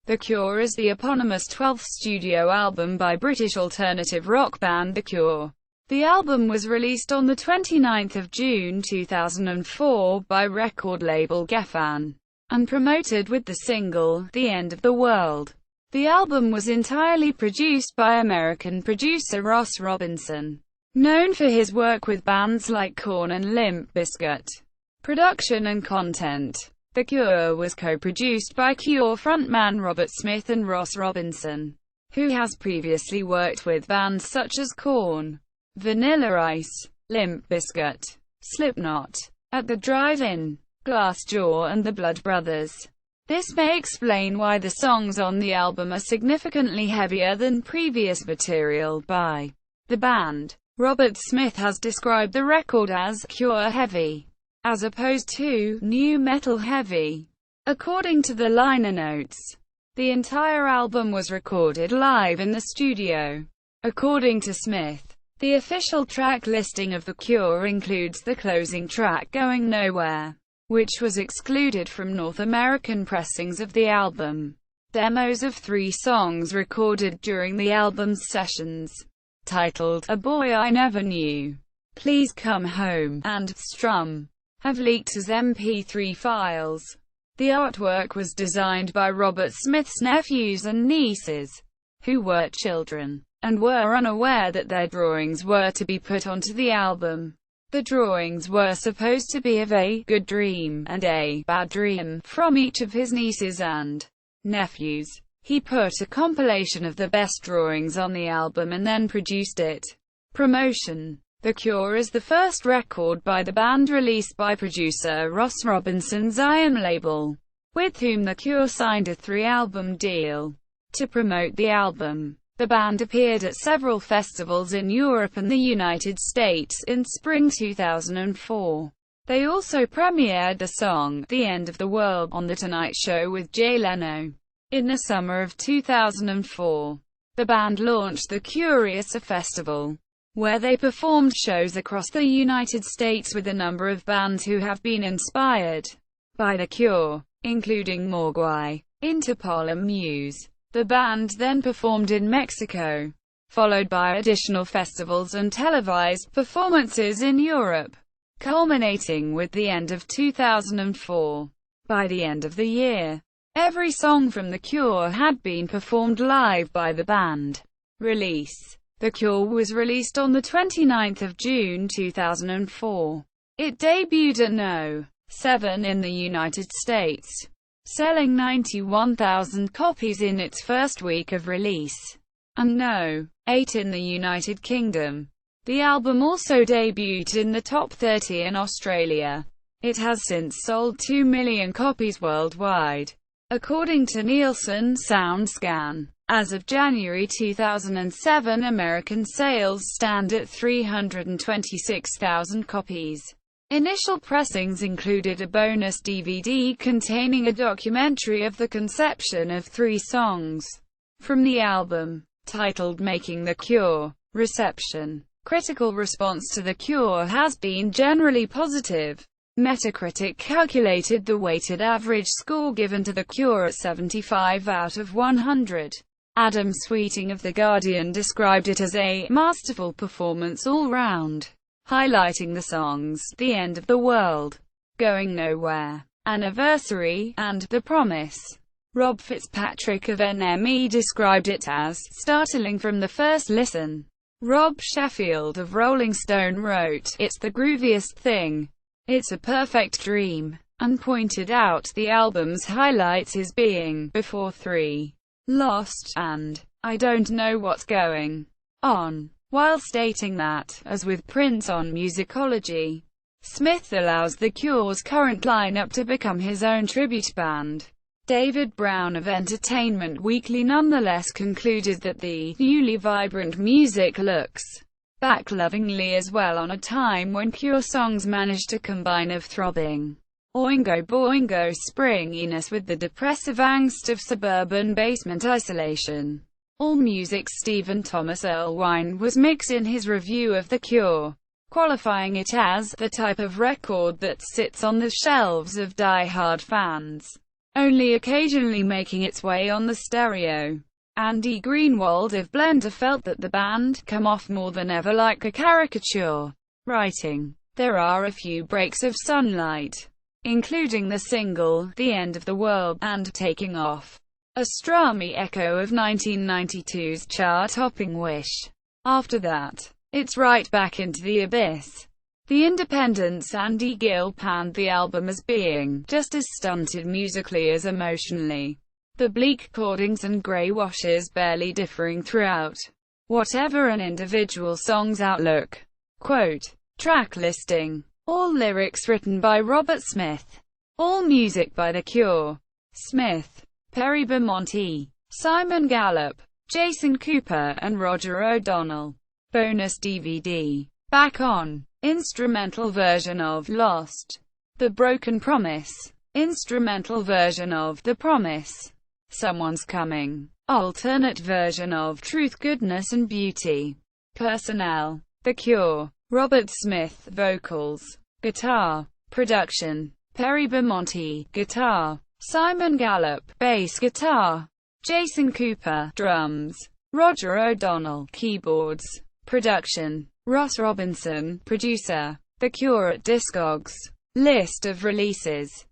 The Cure is the eponymous 12th studio album by British alternative rock band The Cure. The album was released on 29 June 2004 by record label Geffen, and promoted with the single, "The End of the World." The album was entirely produced by American producer Ross Robinson, known for his work with bands like Korn and Limp Bizkit. Production and content. The Cure was co-produced by Cure frontman Robert Smith and Ross Robinson, who has previously worked with bands such as Korn, Vanilla Ice, Limp Bizkit, Slipknot, At the Drive-In, Glassjaw and the Blood Brothers. This may explain why the songs on the album are significantly heavier than previous material by the band. Robert Smith has described the record as Cure heavy, as opposed to nu metal heavy. According to the liner notes, the entire album was recorded live in the studio. According to Smith, the official track listing of The Cure includes the closing track Going Nowhere, which was excluded from North American pressings of the album. Demos of 3 songs recorded during the album's sessions, titled "A Boy I Never Knew," "Please Come Home," and "Strum," have leaked as MP3 files. The artwork was designed by Robert Smith's nephews and nieces, who were children, and were unaware that their drawings were to be put onto the album. The drawings were supposed to be of a good dream and a bad dream from each of his nieces and nephews. He put a compilation of the best drawings on the album and then produced it. Promotion. The Cure is the first record by the band released by producer Ross Robinson's Iron label, with whom The Cure signed a 3-album deal. To promote the album, the band appeared at several festivals in Europe and the United States in spring 2004. They also premiered the song, "The End of the World," on The Tonight Show with Jay Leno. In the summer of 2004, the band launched the Curious Festival, where they performed shows across the United States with a number of bands who have been inspired by The Cure, including Mogwai, Interpol and Muse. The band then performed in Mexico, followed by additional festivals and televised performances in Europe, culminating with the end of 2004. By the end of the year, every song from The Cure had been performed live by the band. Release. The Cure was released on 29 June 2004. It debuted at No. 7 in the United States, selling 91,000 copies in its first week of release, and No. 8 in the United Kingdom. The album also debuted in the top 30 in Australia. It has since sold 2 million copies worldwide, according to Nielsen SoundScan. As of January 2007, American sales stand at 326,000 copies. Initial pressings included a bonus DVD containing a documentary of the conception of 3 songs from the album, titled "Making the Cure." Reception. Critical response to The Cure has been generally positive. Metacritic calculated the weighted average score given to The Cure at 75 out of 100. Adam Sweeting of The Guardian described it as a masterful performance all round, highlighting the songs "The End of the World," "Going Nowhere," "Anniversary," and "The Promise." Rob Fitzpatrick of NME described it as startling from the first listen. Rob Sheffield of Rolling Stone wrote, "It's the grooviest thing. It's a perfect dream," and pointed out the album's highlights as being "Before 3, Lost," and "I Don't Know What's Going On," while stating that, as with Prince on Musicology, Smith allows The Cure's current lineup to become his own tribute band. David Brown of Entertainment Weekly nonetheless concluded that the newly vibrant music looks back lovingly as well on a time when Cure songs managed to combine of throbbing, oingo boingo springiness with the depressive angst of suburban basement isolation. AllMusic's Stephen Thomas Erlewine was mixed in his review of The Cure, qualifying it as the type of record that sits on the shelves of die-hard fans. only occasionally making its way on the stereo. Andy Greenwald of Blender felt that the band come off more than ever like a caricature, writing, "There are a few breaks of sunlight, including the single, The End of the World, and Taking Off, a strummy echo of 1992's chart-topping Wish. After that, it's right back into the abyss." The Independent's Andy Gill panned the album as being just as stunted musically as emotionally, the bleak chordings and grey washes barely differing throughout, whatever an individual song's outlook. Quote, track listing. All lyrics written by Robert Smith. All music by The Cure. Smith, Perry Beaumonte, Simon Gallup, Jason Cooper, and Roger O'Donnell. Bonus DVD. Back On. Instrumental version of Lost. The Broken Promise. Instrumental version of The Promise. Someone's Coming. Alternate version of Truth, Goodness and Beauty. Personnel. The Cure. Robert Smith, vocals. Guitar. Production. Perry Beaumonte, guitar. Simon Gallup, bass guitar. Jason Cooper, drums. Roger O'Donnell, keyboards. Production. Ross Robinson, producer. The Cure at Discogs. List of releases.